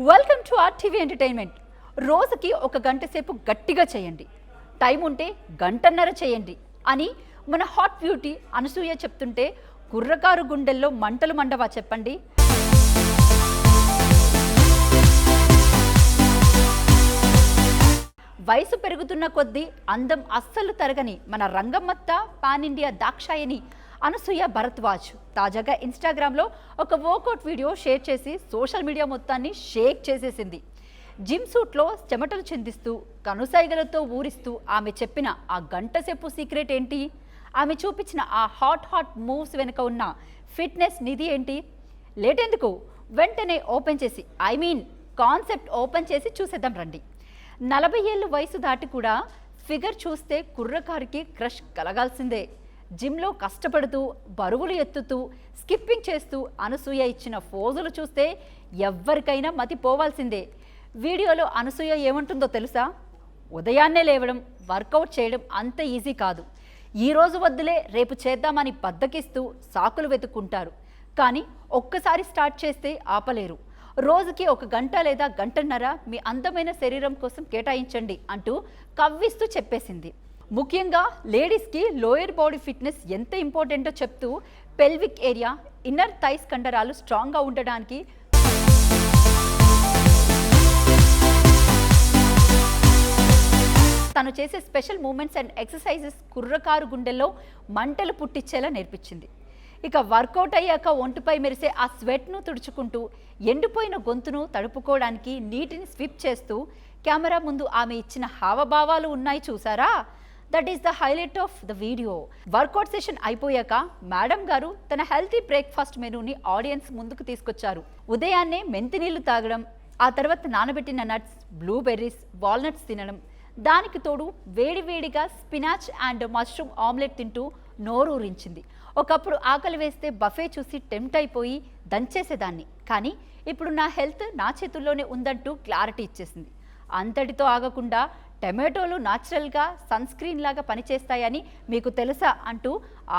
Welcome to RTV entertainment. రోజుకి ఒక గంట సేపు గట్టిగా చేయండి, టైం ఉంటే గంటన్నర చేయండి అని మన హాట్ బ్యూటీ అనసూయ చెప్తుంటే కుర్రకారు గుండెల్లో మంటలు మండవా చెప్పండి. వయసు పెరుగుతున్న కొద్దీ అందం అస్సలు తరగని మన రంగమ్మత్త పాన్ ఇండియా దాక్షాయని అనసూయ భరద్వాజ్ తాజాగా ఇన్స్టాగ్రామ్లో ఒక వర్కౌట్ వీడియో షేర్ చేసి సోషల్ మీడియా మొత్తాన్ని షేక్ చేసేసింది. జిమ్ సూట్లో చెమటలు చిందిస్తూ కనుసైగలతో ఊరిస్తూ ఆమె చెప్పిన ఆ గంట సేపు సీక్రెట్ ఏంటి? ఆమె చూపించిన ఆ హాట్ మూవ్స్ వెనుక ఉన్న ఫిట్నెస్ నిధి ఏంటి? లేటెందుకు, వెంటనే ఓపెన్ చేసి కాన్సెప్ట్ ఓపెన్ చేసి చూసేద్దాం రండి. 40 ఏళ్ళు వయసు దాటి కూడా ఫిగర్ చూస్తే కుర్రకారికి క్రష్ కలగాల్సిందే. జిమ్లో కష్టపడుతూ బరువులు ఎత్తుతూ స్కిప్పింగ్ చేస్తూ అనసూయ ఇచ్చిన ఫోజులు చూస్తే ఎవ్వరికైనా మతి పోవాల్సిందే. వీడియోలో అనసూయ ఏమంటుందో తెలుసా? ఉదయాన్నే లేవడం, వర్కౌట్ చేయడం అంత ఈజీ కాదు. ఈరోజు వద్దులే రేపు చేద్దామని బద్దకిస్తూ సాకులు వెతుక్కుంటారు. కానీ ఒక్కసారి స్టార్ట్ చేస్తే ఆపలేరు. రోజుకి ఒక గంట లేదా గంటన్నర మీ అందమైన శరీరం కోసం కేటాయించండి అంటూ కవ్విస్తూ చెప్పేసింది. ముఖ్యంగా లేడీస్కి లోయర్ బాడీ ఫిట్నెస్ ఎంత ఇంపార్టెంటో చెప్తూ పెల్విక్ ఏరియా, ఇన్నర్ థైస్ కండరాలు స్ట్రాంగ్గా ఉండడానికి తను చేసే స్పెషల్ మూమెంట్స్ అండ్ ఎక్సర్సైజెస్ కుర్రకారు గుండెల్లో మంటలు పుట్టించేలా నేర్పించింది. ఇక వర్కౌట్ అయ్యాక ఒంటిపై మెరిసే ఆ స్వెట్ను తుడుచుకుంటూ ఎండిపోయిన గొంతును తడుపుకోవడానికి నీటిని స్విప్ చేస్తూ కెమెరా ముందు ఆమె ఇచ్చిన హావభావాలు ఉన్నాయి చూసారా? That is the highlight of the video. Workout session అయిపోయాక మేడం గారు తన హెల్తీ బ్రేక్ఫాస్ట్ మెనూని ఆడియన్స్ ముందుకు తీసుకొచ్చారు. ఉదయాన్నే మెంతి నీళ్లు తాగడం, ఆ తర్వాత నానబెట్టిన నట్స్, బ్లూబెర్రీస్, వాల్నట్స్ తినడం, దానికి తోడు వేడివేడిగా స్పినాచ్ అండ్ మష్రూమ్ ఆమ్లెట్ తింటూ నోరూరించింది. ఒకప్పుడు ఆకలి వేస్తే బఫే చూసి టెంప్ట్ అయిపోయి దంచేసేదాన్ని, కానీ ఇప్పుడు నా హెల్త్ నా చేతుల్లోనే ఉందంటూ క్లారిటీ ఇచ్చేసింది. అంతటితో ఆగకుండా టమాటోలు న్యాచురల్గా సన్ స్క్రీన్ లాగా పనిచేస్తాయని మీకు తెలుసా అంటూ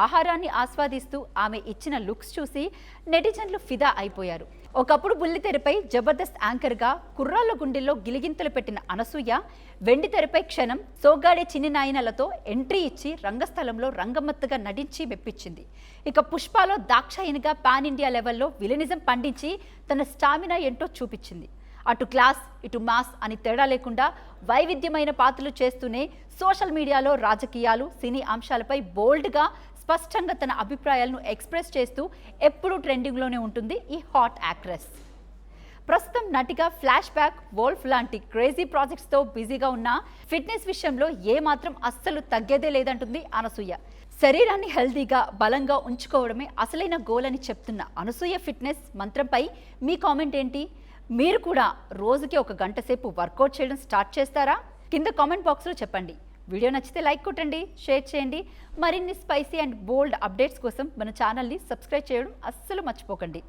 ఆహారాన్ని ఆస్వాదిస్తూ ఆమె ఇచ్చిన లుక్స్ చూసి నెటిజన్లు ఫిదా అయిపోయారు. ఒకప్పుడు బుల్లితెరపై జబర్దస్త్ యాంకర్గా కుర్రాళ్ళ గుండెల్లో గిలిగింతలు పెట్టిన అనసూయ వెండితెరపై క్షణం సోగ్గాడే చిన్ని నాయనలతో ఎంట్రీ ఇచ్చి రంగస్థలంలో రంగమ్మత్తుగా నటించి మెప్పించింది. ఇక పుష్పలో దాక్షాయనిగా పాన్ ఇండియా లెవెల్లో విలనిజం పండించి తన స్టామినా ఏంటో చూపించింది. అటు క్లాస్ ఇటు మాస్ అని తేడా లేకుండా వైవిధ్యమైన పాత్రలు చేస్తూనే సోషల్ మీడియాలో రాజకీయాలు, సినీ అంశాలపై బోల్డ్గా స్పష్టంగా తన అభిప్రాయాలను ఎక్స్ప్రెస్ చేస్తూ ఎప్పుడూ ట్రెండింగ్లోనే ఉంటుంది ఈ హాట్ యాక్ట్రెస్. ప్రస్తుతం నటిగా ఫ్లాష్ బ్యాక్, వోల్ఫ్ లాంటి క్రేజీ ప్రాజెక్ట్స్తో బిజీగా ఉన్న ఫిట్నెస్ విషయంలో ఏమాత్రం అస్సలు తగ్గేదే లేదంటుంది అనసూయ. శరీరాన్ని హెల్తీగా బలంగా ఉంచుకోవడమే అసలైన గోల్ అని చెప్తున్న అనసూయ ఫిట్నెస్ మంత్రంపై మీ కామెంట్ ఏంటి? మీరు కూడా రోజుకి ఒక గంట సేపు వర్కౌట్ చేయడం స్టార్ట్ చేస్తారా? కింద కామెంట్ బాక్స్లో చెప్పండి. వీడియో నచ్చితే లైక్ కొట్టండి, షేర్ చేయండి. మరిన్ని స్పైసీ అండ్ బోల్డ్ అప్డేట్స్ కోసం మన ఛానల్ని సబ్స్క్రైబ్ చేయడం అస్సలు మర్చిపోకండి.